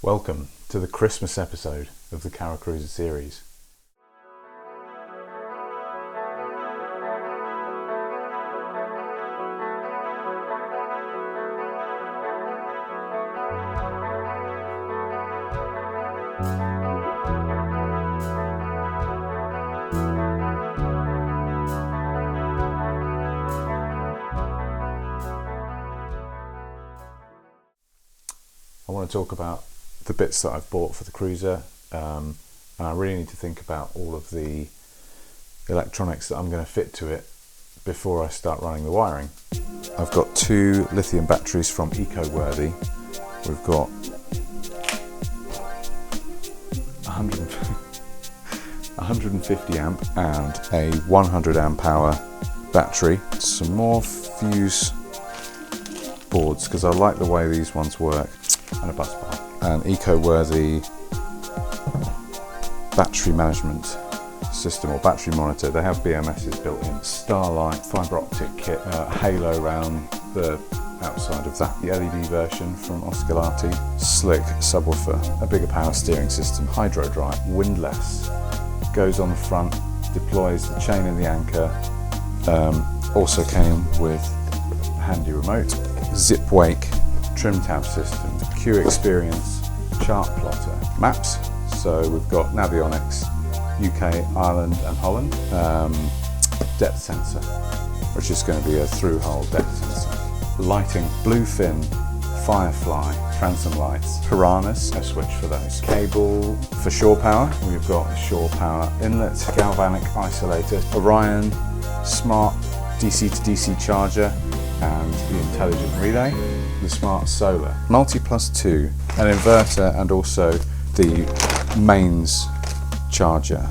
Welcome to the Christmas episode of the Caracruiser series. I want to talk about the bits that I've bought for the cruiser, and I really need to think about all of the electronics that I'm going to fit to it before I start running the wiring. I've got two lithium batteries from Ecoworthy. We've got 150 amp and a 100 amp hour battery. Some more fuse boards because I like the way these ones work, and a bus bar. An Ecoworthy battery management system or battery monitor. They have BMSs built in. Starlight fibre optic kit, halo around the outside of that. The LED version from Oscillati. Slick subwoofer, a bigger power steering system. Hydro drive, windlass. Goes on the front, deploys the chain and the anchor. Also came with a handy remote. Zipwake trim tab system. Experience Chartplotter. Maps, so we've got Navionics, UK, Ireland and Holland. Depth sensor, which is going to be a through-hole depth sensor. Lighting, Bluefin, Firefly, transom lights, Piranhas, a switch for those. Cable for shore power, we've got a shore power inlet, galvanic isolator, Orion, smart DC to DC charger, and the intelligent relay, the smart solar, multi+2, an inverter, and also the mains charger.